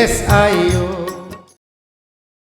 SIO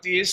30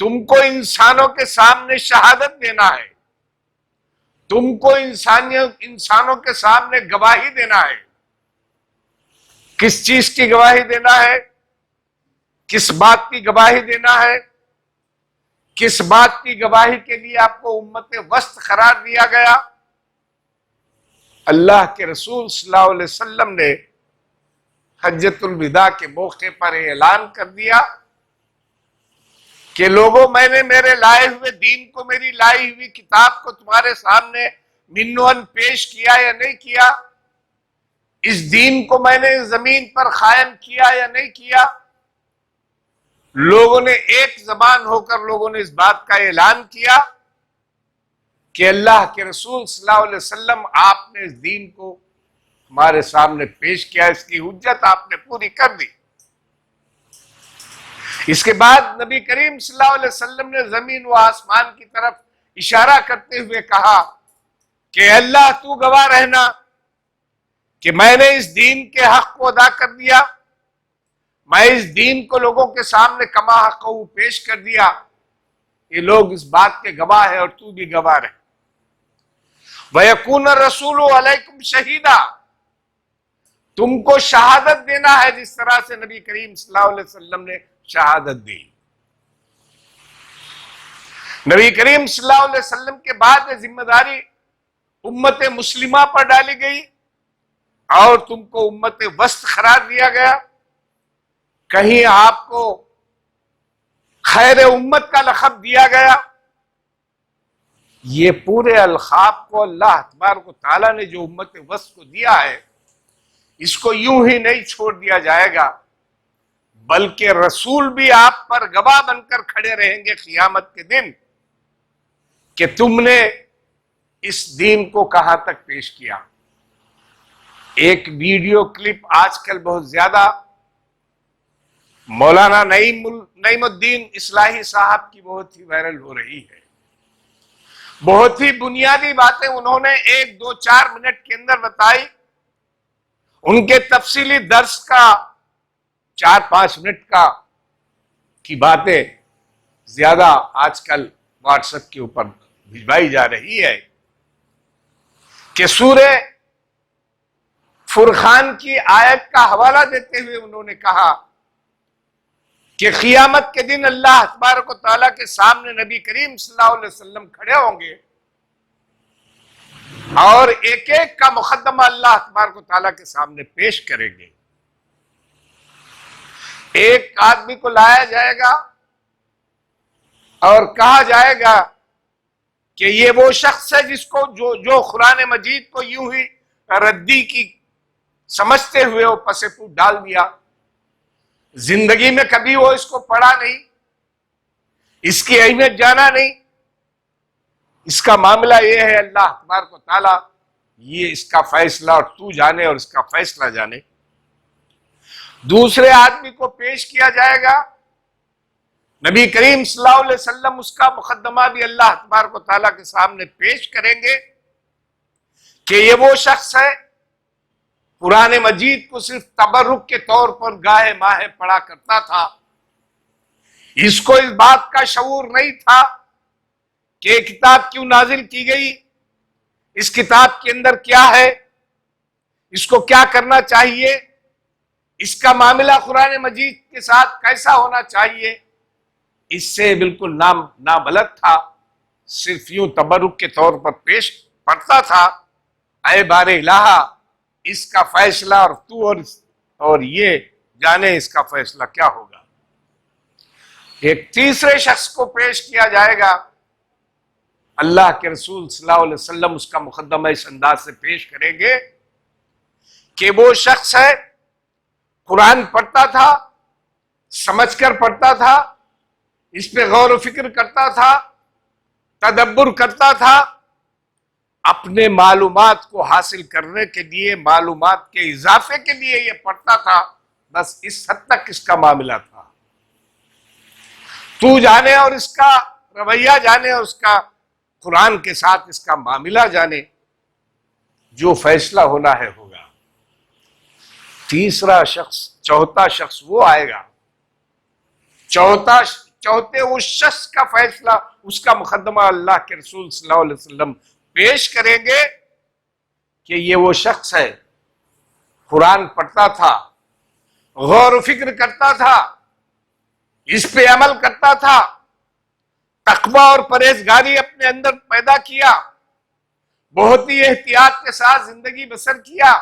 تم کو انسانوں کے سامنے شہادت دینا ہے، تم کو انسانوں کے سامنے گواہی دینا ہے۔ کس چیز کی گواہی دینا ہے؟ کس بات کی گواہی دینا ہے؟ کس بات کی گواہی کے لیے آپ کو امت وسط قرار دیا گیا؟ اللہ کے رسول صلی اللہ علیہ وسلم نے حجۃ الوداع کے موقع پر اعلان کر دیا کہ لوگوں، میں نے میرے لائے ہوئے دین کو، میری لائی ہوئی کتاب کو تمہارے سامنے منوان پیش کیا یا نہیں کیا؟ اس دین کو میں نے زمین پر قائم کیا یا نہیں کیا؟ لوگوں نے ایک زبان ہو کر لوگوں نے اس بات کا اعلان کیا کہ اللہ کے رسول صلی اللہ علیہ وسلم، آپ نے اس دین کو ہمارے سامنے پیش کیا، اس کی حجت آپ نے پوری کر دی۔ اس کے بعد نبی کریم صلی اللہ علیہ وسلم نے زمین و آسمان کی طرف اشارہ کرتے ہوئے کہا کہ اللہ تو گواہ رہنا کہ میں نے اس دین کے حق کو ادا کر دیا، میں اس دین کو لوگوں کے سامنے کما حق پیش کر دیا، یہ لوگ اس بات کے گواہ ہیں اور تو بھی گواہ رہے۔ وَيَكُونَ الرَّسُولُ عَلَيْكُمْ شَهِيدًا، تم کو شہادت دینا ہے جس طرح سے نبی کریم صلی اللہ علیہ وسلم نے شہادت دی۔ نبی کریم صلی اللہ علیہ وسلم کے بعد یہ ذمہ داری امت مسلمہ پر ڈالی گئی اور تم کو امت وسط قرار دیا گیا۔ کہیں آپ کو خیر امت کا لقب دیا گیا؟ یہ پورے القاب کو اللہ تبارک و تعالیٰ نے جو امت وسط کو دیا ہے، اس کو یوں ہی نہیں چھوڑ دیا جائے گا، بلکہ رسول بھی آپ پر گواہ بن کر کھڑے رہیں گے قیامت کے دن کہ تم نے اس دین کو کہاں تک پیش کیا۔ ایک ویڈیو کلپ آج کل بہت زیادہ مولانا نعیم الدین اصلاحی صاحب کی بہت ہی وائرل ہو رہی ہے۔ بہت ہی بنیادی باتیں انہوں نے 1-2-4 منٹ کے اندر بتائی، ان کے تفصیلی درس کا 4-5 منٹ کی باتیں زیادہ آج کل واٹس ایپ کے اوپر بھجوائی جا رہی ہے کہ سورہ فرقان کی آیت کا حوالہ دیتے ہوئے انہوں نے کہا کہ قیامت کے دن اللہ تبارک و تعالیٰ کے سامنے نبی کریم صلی اللہ علیہ وسلم کھڑے ہوں گے اور ایک ایک کا مقدمہ اللہ تبارک و تعالیٰ کے سامنے پیش کریں گے۔ ایک آدمی کو لایا جائے گا اور کہا جائے گا کہ یہ وہ شخص ہے جس کو جو قرآن مجید کو یوں ہی ردی کی سمجھتے ہوئے وہ پسے پوٹ ڈال دیا، زندگی میں کبھی وہ اس کو پڑھا نہیں، اس کی اہمیت جانا نہیں، اس کا معاملہ یہ ہے اللہ تبارک و تعالیٰ یہ اس کا فیصلہ اور تو جانے اور اس کا فیصلہ جانے۔ دوسرے آدمی کو پیش کیا جائے گا، نبی کریم صلی اللہ علیہ وسلم اس کا مقدمہ بھی اللہ تبارک و تعالیٰ کے سامنے پیش کریں گے کہ یہ وہ شخص ہے قرآن مجید کو صرف تبرک کے طور پر گاہے ماہے پڑھا کرتا تھا، اس کو اس بات کا شعور نہیں تھا کہ یہ کتاب کیوں نازل کی گئی، اس کتاب کے اندر کیا ہے، اس کو کیا کرنا چاہیے، اس کا معاملہ قرآن مجید کے ساتھ کیسا ہونا چاہیے، اس سے بالکل نابلد تھا، صرف یوں تبرک کے طور پر پیش پڑھتا تھا۔ اے بار الہ، اس کا فیصلہ اور تو اور یہ جانے اس کا فیصلہ کیا ہوگا۔ ایک تیسرے شخص کو پیش کیا جائے گا، اللہ کے رسول صلی اللہ علیہ وسلم اس کا مقدمہ اس انداز سے پیش کریں گے کہ وہ شخص ہے قرآن پڑھتا تھا، سمجھ کر پڑھتا تھا، اس پہ غور و فکر کرتا تھا، تدبر کرتا تھا، اپنے معلومات کو حاصل کرنے کے لیے، معلومات کے اضافے کے لیے یہ پڑھتا تھا، بس اس حد تک اس کا معاملہ تھا۔ تو جانے اور اس کا رویہ جانے اور اس کا قرآن کے ساتھ اس کا معاملہ جانے، جو فیصلہ ہونا ہے ہوگا۔ چوتھا شخص وہ آئے گا، چاہتے اس شخص کا فیصلہ، اس کا مقدمہ اللہ کے رسول صلی اللہ علیہ وسلم پیش کریں گے کہ یہ وہ شخص ہے، قرآن پڑھتا تھا، غور و فکر کرتا تھا، اس پہ عمل کرتا تھا، تقوی اور پرہیزگاری اپنے اندر پیدا کیا، بہت ہی احتیاط کے ساتھ زندگی بسر کیا،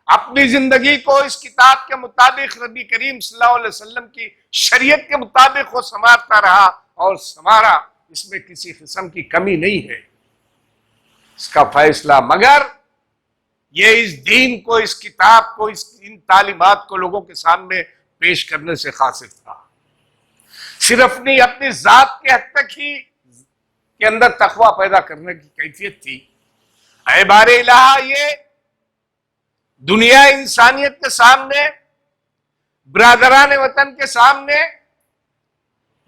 اپنی زندگی کو اس کتاب کے مطابق نبی کریم صلی اللہ علیہ وسلم کی شریعت کے مطابق وہ سنوارتا رہا اور سنوارا، اس میں کسی قسم کی کمی نہیں ہے اس کا فیصلہ، مگر یہ اس دین کو، اس کتاب کو، ان تعلیمات کو لوگوں کے سامنے پیش کرنے سے قاصر تھا، صرف نہیں اپنی ذات کے حد تک ہی کے اندر تقوی پیدا کرنے کی کیفیت تھی۔ اے بار الہ، یہ دنیا انسانیت کے سامنے، برادران وطن کے سامنے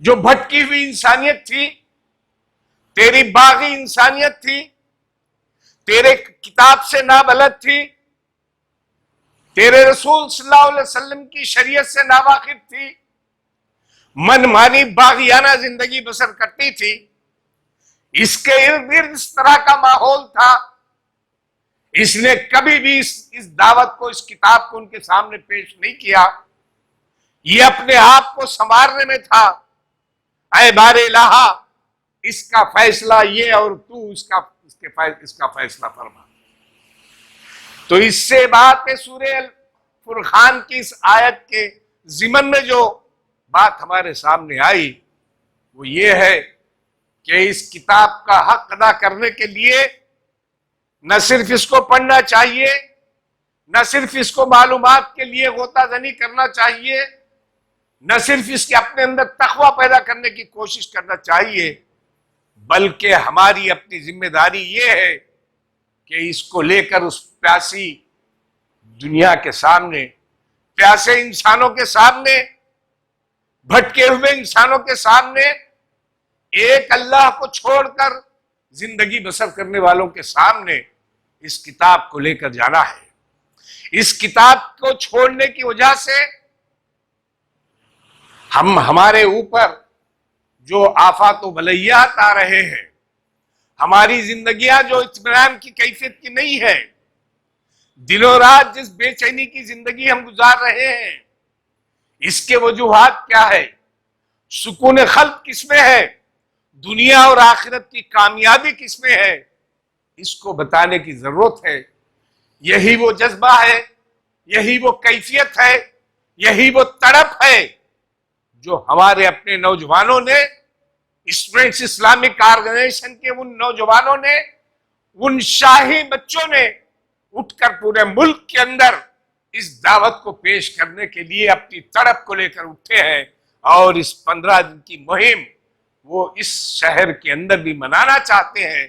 جو بھٹکی ہوئی انسانیت تھی، تیری باغی انسانیت تھی، تیرے کتاب سے نابلد تھی، تیرے رسول صلی اللہ علیہ وسلم کی شریعت سے ناواقف تھی، من مانی باغیانہ زندگی بسر کرتی تھی، اس کے ارد گرد اس طرح کا ماحول تھا، اس نے کبھی بھی اس دعوت کو، اس کتاب کو ان کے سامنے پیش نہیں کیا، یہ اپنے آپ کو سنوارنے میں تھا۔ اے بار الہ، اس کا فیصلہ یہ اور تو اس کا فیصلہ فرما۔ تو اس سے بات ہے سورہ فرقان کی اس آیت کے ضمن میں جو بات ہمارے سامنے آئی وہ یہ ہے کہ اس کتاب کا حق ادا کرنے کے لیے نہ صرف اس کو پڑھنا چاہیے، نہ صرف اس کو معلومات کے لیے غوطہ زنی کرنا چاہیے، نہ صرف اس کے اپنے اندر تقوی پیدا کرنے کی کوشش کرنا چاہیے، بلکہ ہماری اپنی ذمہ داری یہ ہے کہ اس کو لے کر اس پیاسی دنیا کے سامنے، پیاسے انسانوں کے سامنے، بھٹکے ہوئے انسانوں کے سامنے، ایک اللہ کو چھوڑ کر زندگی بسر کرنے والوں کے سامنے اس کتاب کو لے کر جانا ہے۔ اس کتاب کو چھوڑنے کی وجہ سے ہمارے اوپر جو آفات و بلیات آ رہے ہیں، ہماری زندگیاں جو اطمینان کی کیفیت کی نہیں ہے، دن و رات جس بے چینی کی زندگی ہم گزار رہے ہیں، اس کے وجوہات کیا ہے؟ سکون قلب کس میں ہے؟ دنیا اور آخرت کی کامیابی کس میں ہے؟ اس کو بتانے کی ضرورت ہے۔ یہی وہ جذبہ ہے، یہی وہ کیفیت ہے، یہی وہ تڑپ ہے جو ہمارے اپنے نوجوانوں نے، اسٹوڈنٹس اسلامک آرگنائزیشن کے ان نوجوانوں نے، ان شاہی بچوں نے اٹھ کر پورے ملک کے اندر اس دعوت کو پیش کرنے کے لیے اپنی تڑپ کو لے کر اٹھے ہیں، اور اس 15 دن کی مہم وہ اس شہر کے اندر بھی منانا چاہتے ہیں۔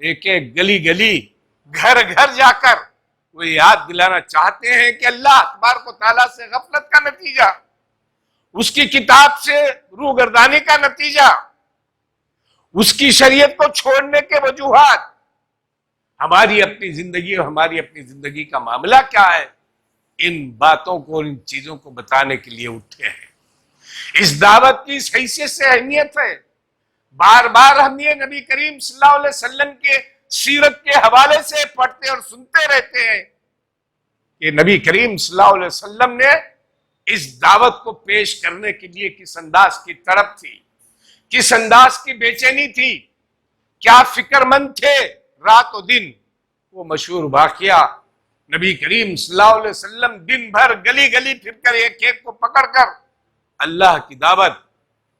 ایک ایک گلی گلی، گھر گھر جا کر وہ یاد دلانا چاہتے ہیں کہ اللہ تبارک و تعالیٰ سے غفلت کا نتیجہ، اس کی کتاب سے روگردانی کا نتیجہ، اس کی شریعت کو چھوڑنے کے وجوہات، ہماری اپنی زندگی اور ہماری اپنی زندگی کا معاملہ کیا ہے، ان باتوں کو، ان چیزوں کو بتانے کے لیے اٹھے ہیں۔ اس دعوت کی اس حیثیت سے اہمیت ہے، بار بار ہم یہ نبی کریم صلی اللہ علیہ وسلم کے سیرت کے حوالے سے پڑھتے اور سنتے رہتے ہیں کہ نبی کریم صلی اللہ علیہ وسلم نے اس دعوت کو پیش کرنے کے لیے کس انداز کی تڑپ تھی، کس انداز کی بے چینی تھی، کیا فکر مند تھے رات و دن۔ وہ مشہور واقعہ، نبی کریم صلی اللہ علیہ وسلم دن بھر گلی گلی پھر کر ایک ایک کو پکڑ کر اللہ کی دعوت،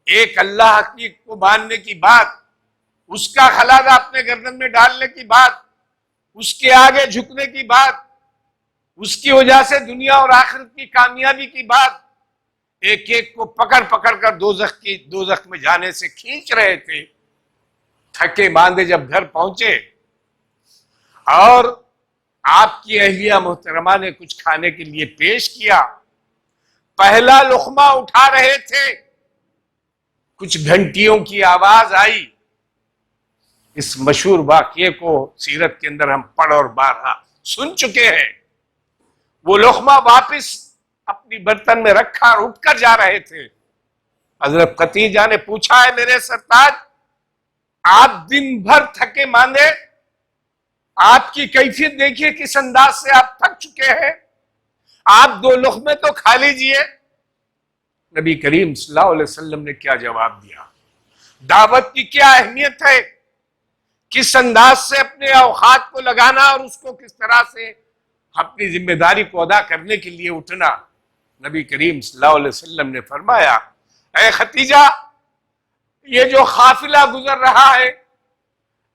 ایک اللہ کی کو ماننے کی بات، اس کا خلادہ اپنے گردن میں ڈالنے کی بات، اس کے آگے جھکنے کی بات، اس کی وجہ سے دنیا اور آخرت کی کامیابی کی بات، ایک ایک کو پکڑ پکڑ کر دوزخ میں جانے سے کھینچ رہے تھے۔ تھکے باندھے جب گھر پہنچے اور آپ کی اہلیہ محترمہ نے کچھ کھانے کے لیے پیش کیا، پہلا لقمہ اٹھا رہے تھے، کچھ گھنٹیوں کی آواز آئی۔ اس مشہور واقعے کو سیرت کے اندر ہم پڑھ اور بارہا سن چکے ہیں۔ وہ لقمہ واپس اپنی برتن میں رکھا اور اٹھ کر جا رہے تھے، حضرت خدیجہ نے پوچھا ہے میرے سرتاج آپ دن بھر تھکے ماندے، آپ کی کیفیت دیکھیے کس انداز سے آپ تھک چکے ہیں، آپ 2 لقمے تو کھا لیجئے۔ نبی کریم صلی اللہ علیہ وسلم نے کیا جواب دیا؟ دعوت کی کیا اہمیت ہے، کس انداز سے اپنے اوقات کو لگانا اور اس کو کس طرح سے اپنی ذمہ داری کو ادا کرنے کے لیے اٹھنا۔ نبی کریم صلی اللہ علیہ وسلم نے فرمایا اے خدیجہ یہ جو قافلہ گزر رہا ہے،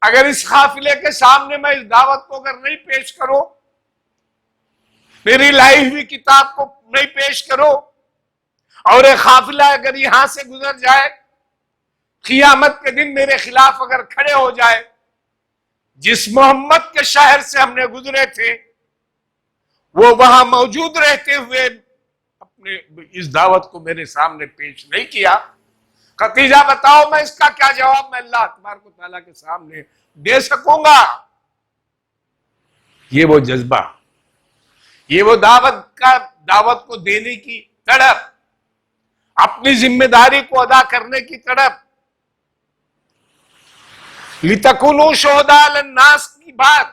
اگر اس قافلے کے سامنے میں اس دعوت کو اگر نہیں پیش کروں، میری لائی ہوئی کتاب کو نہیں پیش کرو، اور ایک قافلہ اگر یہاں سے گزر جائے، قیامت کے دن میرے خلاف اگر کھڑے ہو جائے، جس محمد کے شہر سے ہم نے گزرے تھے وہ وہاں موجود رہتے ہوئے اپنے اس دعوت کو میرے سامنے پیش نہیں کیا، خدیجہ بتاؤ میں اس کا کیا جواب میں اللہ تبارک و تعالیٰ کے سامنے دے سکوں گا؟ یہ وہ جذبہ، یہ وہ دعوت کو دینے کی تڑپ، اپنی ذمہ داری کو ادا کرنے کی تڑپ، لِتَكُونُوا شُهَدَاءَ عَلَى النَّاسِ کی بات،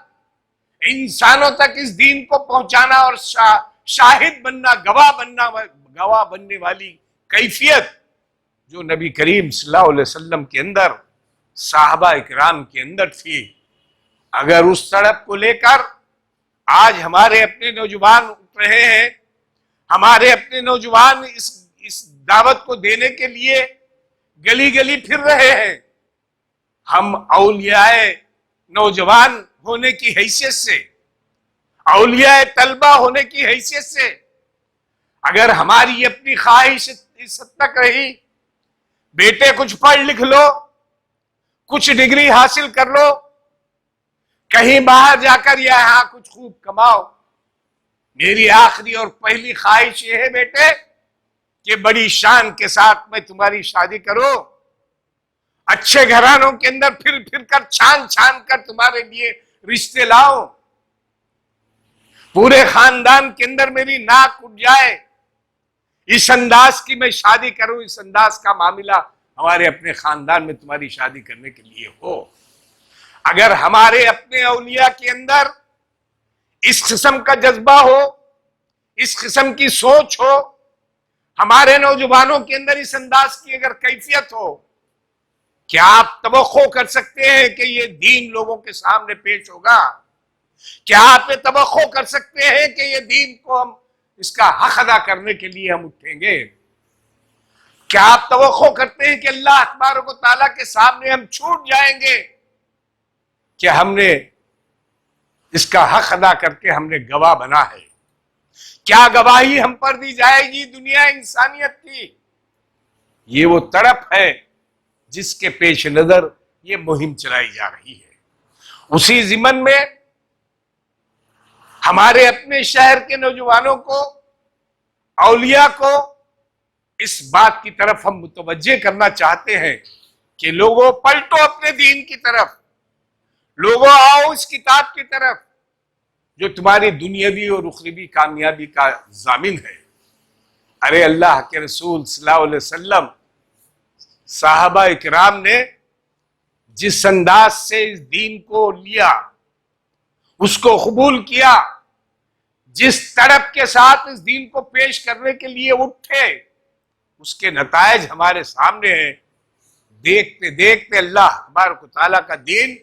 انسانوں تک اس دین کو پہنچانا اور شاہد بننا، گواہ بننے والی کیفیت جو نبی کریم صلی اللہ علیہ وسلم کے اندر، صحابہ اکرام کے اندر تھی، اگر اس تڑپ کو لے کر آج ہمارے اپنے نوجوان اٹھ رہے ہیں، ہمارے اپنے نوجوان اس دعوت کو دینے کے لیے گلی گلی پھر رہے ہیں، ہم اولیاء نوجوان ہونے کی حیثیت سے، اولیاء طلبہ ہونے کی حیثیت سے اگر ہماری اپنی خواہش اس حد تک رہی بیٹے کچھ پڑھ لکھ لو، کچھ ڈگری حاصل کر لو، کہیں باہر جا کر یا یہاں کچھ خوب کماؤ، میری آخری اور پہلی خواہش یہ ہے بیٹے کہ بڑی شان کے ساتھ میں تمہاری شادی کروں، اچھے گھرانوں کے اندر پھر پھر کر چھان چھان کر تمہارے لیے رشتے لاؤ، پورے خاندان کے اندر میری ناک اٹھ جائے، اس انداز کی میں شادی کروں، اس انداز کا معاملہ ہمارے اپنے خاندان میں تمہاری شادی کرنے کے لیے ہو۔ اگر ہمارے اپنے اولیاء کے اندر اس قسم کا جذبہ ہو، اس قسم کی سوچ ہو، ہمارے نوجوانوں کے اندر اس انداز کی اگر کیفیت ہو، کیا آپ توقع کر سکتے ہیں کہ یہ دین لوگوں کے سامنے پیش ہوگا؟ کیا آپ یہ توقع کر سکتے ہیں کہ یہ دین کو ہم اس کا حق ادا کرنے کے لیے ہم اٹھیں گے؟ کیا آپ توقع کرتے ہیں کہ اللہ تبارک و تعالیٰ کے سامنے ہم چھوٹ جائیں گے کہ ہم نے اس کا حق ادا کر کے ہم نے گواہ بنا ہے؟ کیا گواہی ہم پر دی جائے گی دنیا انسانیت کی؟ یہ وہ تڑپ ہے جس کے پیش نظر یہ مہم چلائی جا رہی ہے۔ اسی ضمن میں ہمارے اپنے شہر کے نوجوانوں کو، اولیاء کو اس بات کی طرف ہم متوجہ کرنا چاہتے ہیں کہ لوگوں پلٹو اپنے دین کی طرف، لوگوں آؤ اس کتاب کی طرف جو تمہاری دنیاوی اور اخروی کامیابی کا ضامن ہے۔ ارے اللہ کے رسول صلی اللہ علیہ وسلم، صحابہ اکرام نے جس انداز سے اس دین کو لیا، اس کو قبول کیا، جس تڑپ کے ساتھ اس دین کو پیش کرنے کے لیے اٹھے، اس کے نتائج ہمارے سامنے ہیں۔ دیکھتے دیکھتے اللہ تبارک و تعالیٰ کا دین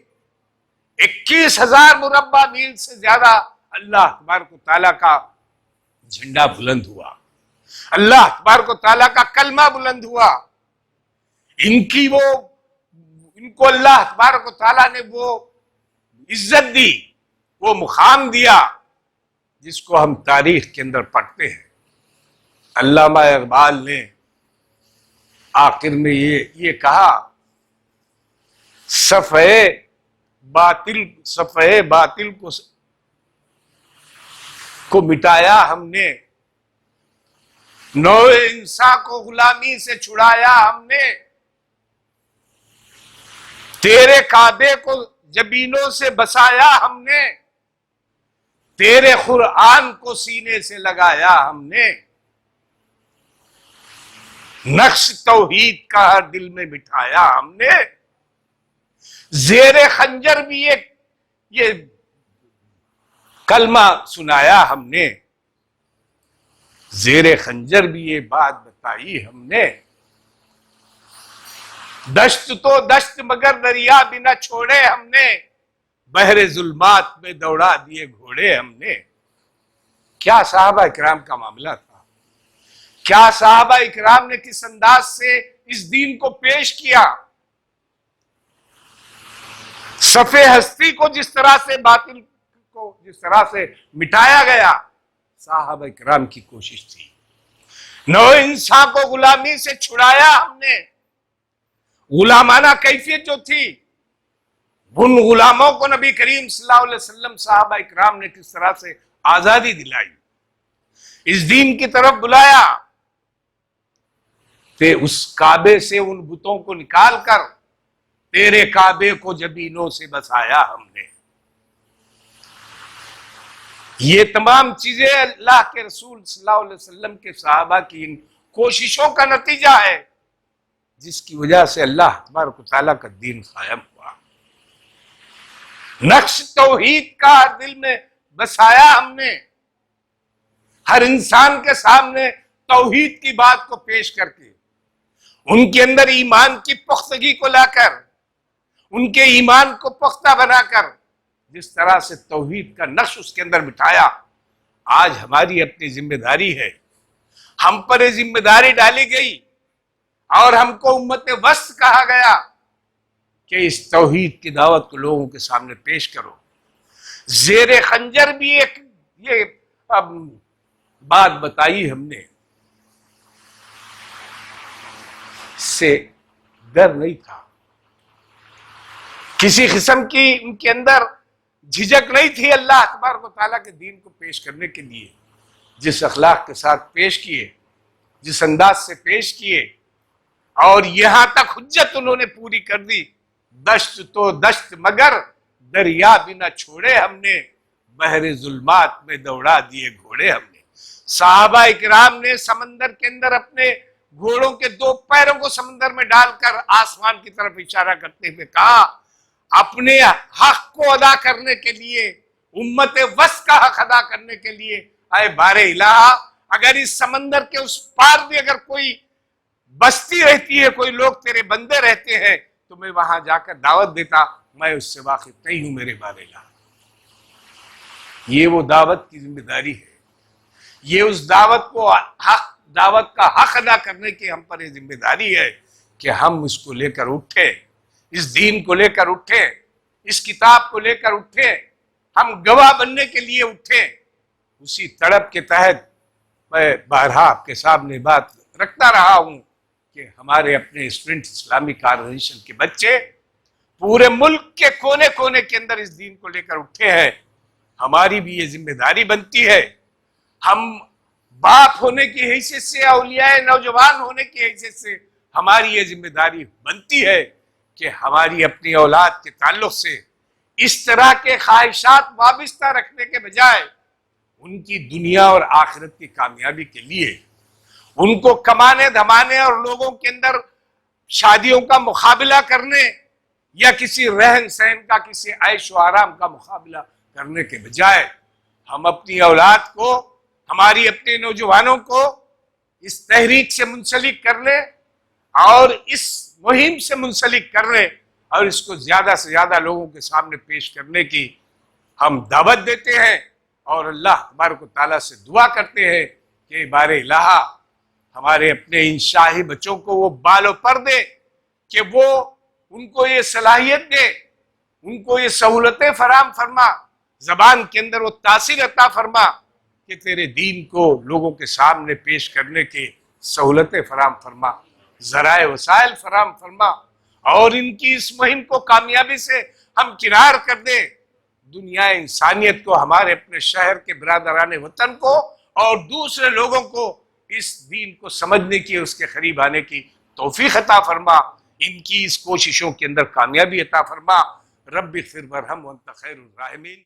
21,000 مربع میل سے زیادہ اللہ تبارک و تعالیٰ کا جھنڈا بلند ہوا، اللہ تبارک و تعالیٰ کا کلمہ بلند ہوا، ان کو اللہ تبارک و تعالیٰ نے وہ عزت دی، وہ مقام دیا جس کو ہم تاریخ کے اندر پڑھتے ہیں۔ علامہ اقبال نے آخر میں یہ کہا، صفحے باطل کو مٹایا ہم نے، نوع انسان کو غلامی سے چھڑایا ہم نے، تیرے کعبے کو جبینوں سے بسایا ہم نے، تیرے قرآن کو سینے سے لگایا ہم نے۔ نقش توحید کا ہر دل میں بٹھایا ہم نے، زیر خنجر بھی یہ کلمہ سنایا ہم نے، زیر خنجر بھی یہ بات بتائی ہم نے، دشت تو دشت مگر دریا بھی نہ چھوڑے ہم نے، بحر ظلمات میں دوڑا دیے گھوڑے ہم نے۔ کیا صحابہ اکرام کا معاملہ تھا، کیا صحابہ اکرام نے کس انداز سے اس دین کو پیش کیا، صفِ ہستی کو جس طرح سے، باطل کو جس طرح سے مٹایا گیا، صحابہ اکرام کی کوشش تھی۔ نو انسان کو غلامی سے چھڑایا ہم نے، غلامانہ کیفیت جو تھی، ان غلاموں کو نبی کریم صلی اللہ علیہ وسلم صحابہ اکرام نے کس طرح سے آزادی دلائی، اس دین کی طرف بلایا، تے اس کعبے سے ان بتوں کو نکال کر تیرے کعبے کو جبینوں سے بسایا ہم نے۔ یہ تمام چیزیں اللہ کے رسول صلی اللہ علیہ وسلم کے صحابہ کی ان کوششوں کا نتیجہ ہے، جس کی وجہ سے اللہ تبارک و تعالیٰ کا دین قائم ہوا۔ نقش توحید کا دل میں بسایا ہم نے، ہر انسان کے سامنے توحید کی بات کو پیش کر کے، ان کے اندر ایمان کی پختگی کو لا کر، ان کے ایمان کو پختہ بنا کر، جس طرح سے توحید کا نقش اس کے اندر بٹھایا۔ آج ہماری اپنی ذمہ داری ہے، ہم پر یہ ذمہ داری ڈالی گئی اور ہم کو امت وسط کہا گیا کہ اس توحید کی دعوت کو لوگوں کے سامنے پیش کرو۔ زیر خنجر بھی یہ بات بتائی ہم نے، اس سے ڈر نہیں تھا، کسی قسم کی ان کے اندر جھجک نہیں تھی اللہ تبارک و تعالیٰ کے دین کو پیش کرنے کے لیے۔ جس اخلاق کے ساتھ پیش کیے، جس انداز سے پیش کیے، اور یہاں تک حجت انہوں نے پوری کر دی، دشت تو دشت مگر دریا بھی نہ چھوڑے ہم نے، بحر ظلمات میں دوڑا دیے گھوڑے ہم نے۔ صحابہ اکرام نے سمندر کے اندر اپنے گھوڑوں کے دو پیروں کو سمندر میں ڈال کر آسمان کی طرف اشارہ کرتے ہوئے کہا، اپنے حق کو ادا کرنے کے لیے، امت وسط کا حق ادا کرنے کے لیے، اے بار الہ، اگر اس سمندر کے اس پار بھی اگر کوئی بستی رہتی ہے، کوئی لوگ تیرے بندے رہتے ہیں، تو میں وہاں جا کر دعوت دیتا، میں اس سے واقف نہیں ہوں میرے بار الہ۔ یہ وہ دعوت کی ذمہ داری ہے، یہ اس دعوت کا حق ادا کرنے کی ہم پر یہ ذمہ داری ہے کہ ہم اس کو لے کر اٹھے، اس دین کو لے کر اٹھے، اس کتاب کو لے کر اٹھے، ہم گواہ بننے کے لیے اٹھے۔ اسی تڑپ کے تحت میں بارہا آپ کے سامنے بات رکھتا رہا ہوں کہ ہمارے اپنے اسٹوڈنٹ اسلامک آرگنائزیشن کے بچے پورے ملک کے کونے کونے کے اندر اس دین کو لے کر اٹھے ہیں۔ ہماری بھی یہ ذمہ داری بنتی ہے، ہم باپ ہونے کی حیثیت سے، اولیاء نوجوان ہونے کی حیثیت سے ہماری یہ ذمہ داری بنتی ہے کہ ہماری اپنی اولاد کے تعلق سے اس طرح کے خواہشات وابستہ رکھنے کے بجائے ان کی دنیا اور آخرت کی کامیابی کے لیے، ان کو کمانے دھمانے اور لوگوں کے اندر شادیوں کا مقابلہ کرنے یا کسی رہن سہن کا، کسی عیش و آرام کا مقابلہ کرنے کے بجائے ہم اپنی اولاد کو، ہماری اپنے نوجوانوں کو اس تحریک سے منسلک کر لیں اور اس مہم سے منسلک کر لیں اور اس کو زیادہ سے زیادہ لوگوں کے سامنے پیش کرنے کی ہم دعوت دیتے ہیں، اور اللہ تبارک و تعالیٰ سے دعا کرتے ہیں کہ بار الہ ہمارے اپنے ان شاہی بچوں کو وہ بال و پر دے کہ وہ ان کو یہ صلاحیت دے، ان کو یہ سہولتیں فراہم فرما، زبان کے اندر وہ تاثیر عطا فرما کہ تیرے دین کو لوگوں کے سامنے پیش کرنے کی سہولتیں فراہم فرما، ذرائع وسائل فراہم فرما، اور ان کی اس مہم کو کامیابی سے ہم کنار کر دیں، دنیا انسانیت کو، ہمارے اپنے شہر کے برادران وطن کو اور دوسرے لوگوں کو اس دین کو سمجھنے کی، اس کے قریب آنے کی توفیق عطا فرما، ان کی اس کوششوں کے اندر کامیابی عطا فرما۔ رب اغفر وارحم وانت خیر الراحمین۔